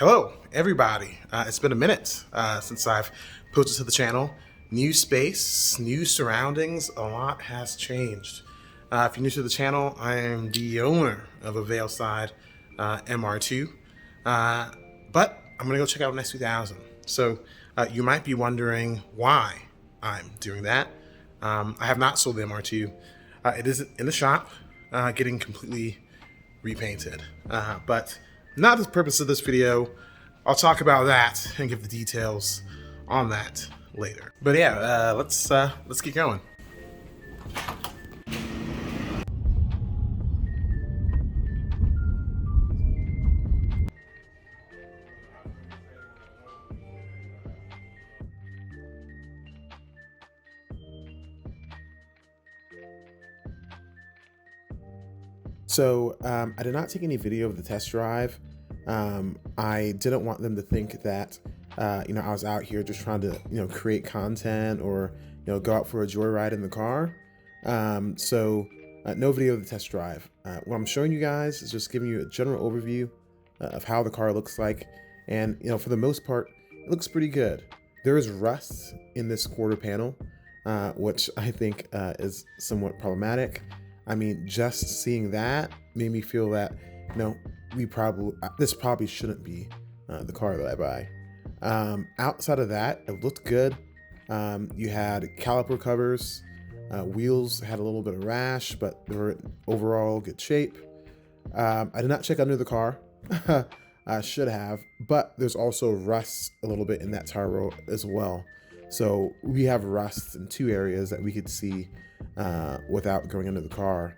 Hello, everybody. It's been a minute since I've posted to the channel. New space, new surroundings, a lot has changed. If you're new to the channel, I am the owner of a Veilside MR2, but I'm gonna go check out an S2000. So you might be wondering why I'm doing that. I have not sold the MR2. It is in the shop, getting completely repainted, but not the purpose of this video. I'll talk about that and give the details on that later. But yeah, let's get going. So I did not take any video of the test drive. I didn't want them to think that I was out here just trying to create content or go out for a joyride in the car. So no video of the test drive. What I'm showing you guys is just giving you a general overview of how the car looks like, and for the most part it looks pretty good. There is rust in this quarter panel, which I think is somewhat problematic. I mean, just seeing that made me feel that this probably shouldn't be the car that I buy. Outside of that, it looked good. You had caliper covers, wheels had a little bit of rash, but they were in overall good shape. I did not check under the car. I should have, but there's also rust a little bit in that tire roll as well. So we have rust in two areas that we could see without going under the car.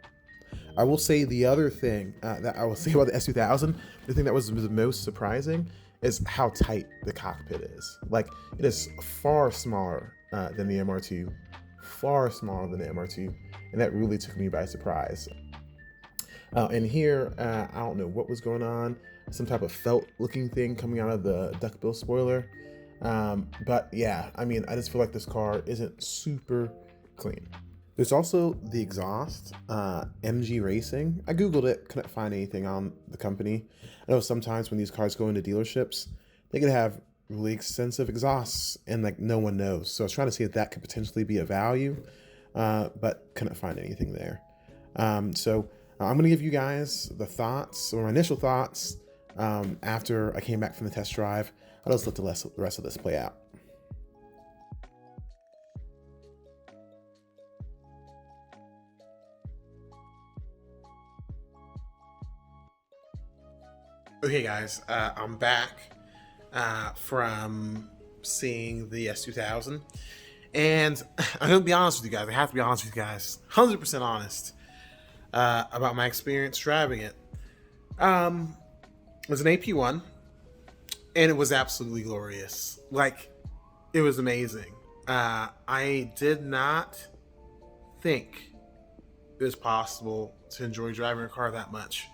I will say the other thing that I will say about the S2000, the thing that was the most surprising is how tight the cockpit is. Like, it is far smaller than the MR2, far smaller than the MR2, and that really took me by surprise. And here, I don't know what was going on, some type of felt looking thing coming out of the duckbill spoiler. But yeah, I mean, I just feel like this car isn't super clean. There's also the exhaust, MG Racing. I Googled it, couldn't find anything on the company. I know sometimes when these cars go into dealerships, they could have really extensive exhausts and like no one knows. So I was trying to see if that could potentially be a value, but couldn't find anything there. So I'm gonna give you guys the thoughts, or my initial thoughts, after I came back from the test drive. I'll just let the rest of this play out. Okay guys, I'm back from seeing the S2000, and I'm gonna be honest with you guys. I have to be honest with you guys, 100% honest about my experience driving it. It was an AP1, and it was absolutely glorious. Like, it was amazing. I did not think it was possible to enjoy driving a car that much.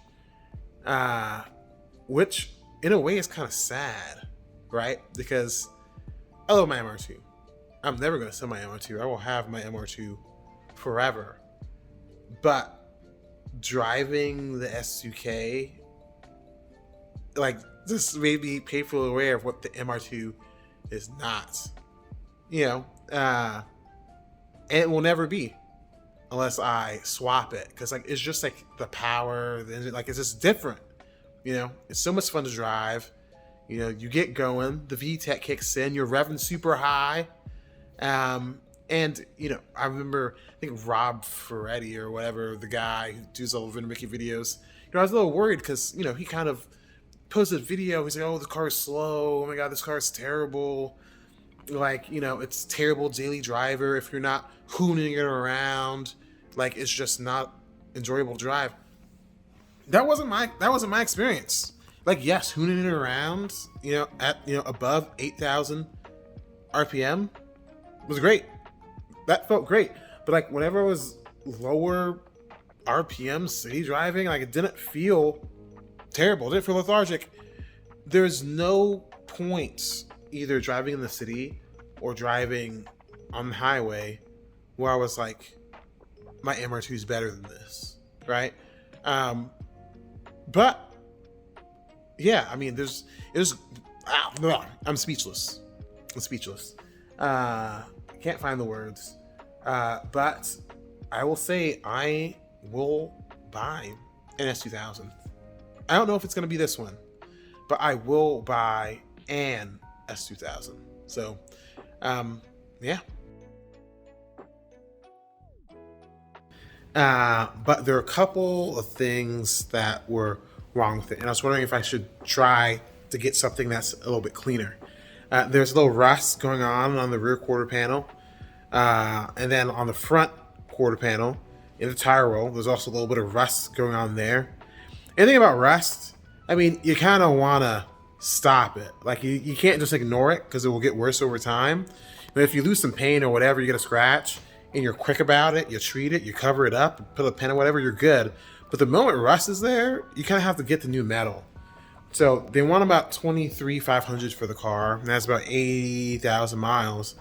Which in a way is kind of sad, right? Because I love my MR2. I'm never going to sell my MR2. I will have my MR2 forever. But driving the S2K, like, this made me painfully aware of what the MR2 is not. And it will never be unless I swap it. Because like, it's just like the power, the engine, like, it's just different. It's so much fun to drive. You get going, the VTEC kicks in, you're revving super high. And I remember, I think Rob Ferretti or whatever, the guy who does all the Mickey videos, I was a little worried because, he kind of posted a video. He's like, oh, the car is slow. Oh my God, this car is terrible. Like, it's terrible daily driver if you're not hooning it around. Like, it's just not enjoyable to drive. That wasn't my experience. Like, yes, hooning it around, at above 8,000 RPM was great. That felt great. But like, whenever it was lower RPM city driving, like, it didn't feel terrible. It didn't feel lethargic. There's no point either driving in the city or driving on the highway where I was like, my MR2 is better than this, right? But yeah, I mean, I'm speechless. I'm speechless. Can't find the words. But I will say I will buy an S2000. I don't know if it's going to be this one, but I will buy an S2000. So, yeah. But there are a couple of things that were wrong with it, and I was wondering if I should try to get something that's a little bit cleaner. There's a little rust going on the rear quarter panel, and then on the front quarter panel in the tire roll, there's also a little bit of rust going on there. Anything about rust, I mean, you kind of want to stop it. Like, you can't just ignore it because it will get worse over time. But if you lose some paint or whatever, you get a scratch, and you're quick about it, you treat it, you cover it up, put a pen or whatever, you're good. But the moment rust is there, you kind of have to get the new metal. So they want about $23,500 for the car, and that's about 80,000 miles.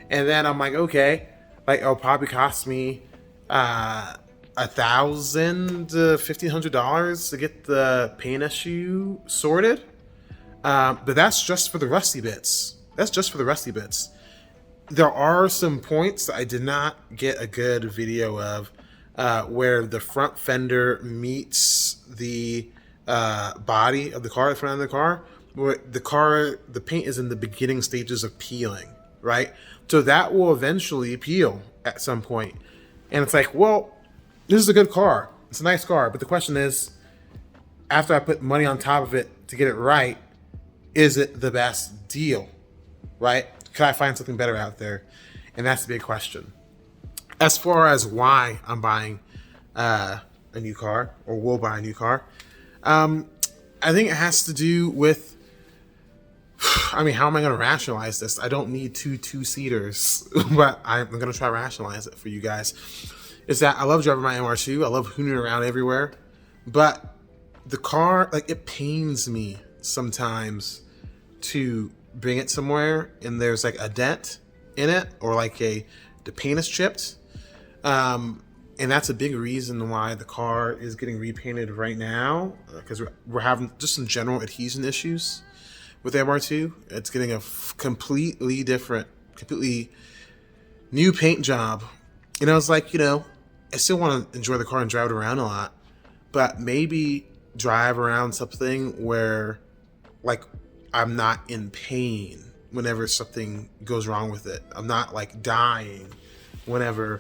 And then I'm like, okay, like it'll probably cost me $1,000 to $1,500 to get the paint issue sorted. But that's just for the rusty bits. That's just for the rusty bits. There are some points that I did not get a good video of, where the front fender meets the body of the car, the front of the car, where the paint is in the beginning stages of peeling, right? So that will eventually peel at some point. And it's like, well, this is a good car. It's a nice car. But the question is, after I put money on top of it to get it right, is it the best deal, right? Can I find something better out there? And that's the big question. As far as why I'm buying a new car, or will buy a new car, I think it has to do with, I mean, how am I going to rationalize this? I don't need two-seaters, but I'm going to try to rationalize it for you guys. Is that I love driving my MR2. I love hooning around everywhere. But the car, like, it pains me sometimes to bring it somewhere and there's like a dent in it, or like the paint is chipped. And that's a big reason why the car is getting repainted right now, because we're having just some general adhesion issues with MR2. It's getting a completely new paint job. And I was like, I still want to enjoy the car and drive it around a lot, but maybe drive around something where, like, I'm not in pain whenever something goes wrong with it. I'm not like dying whenever,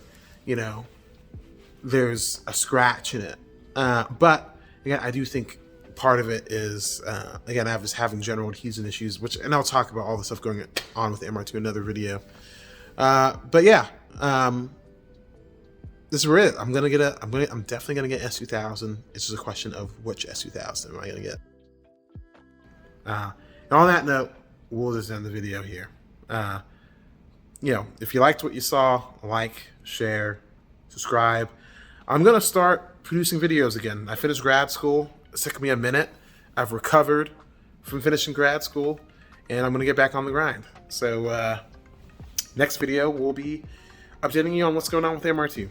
there's a scratch in it. But again, I do think part of it is, again, I was having general adhesion issues, and I'll talk about all the stuff going on with the MR2 in another video. But yeah, this is it. I'm definitely gonna get S2000. It's just a question of which S2000 am I gonna get. And on that note, we'll just end the video here. If you liked what you saw, like, share, subscribe. I'm going to start producing videos again. I finished grad school. It took me a minute. I've recovered from finishing grad school, and I'm going to get back on the grind. So next video, we'll be updating you on what's going on with MR2.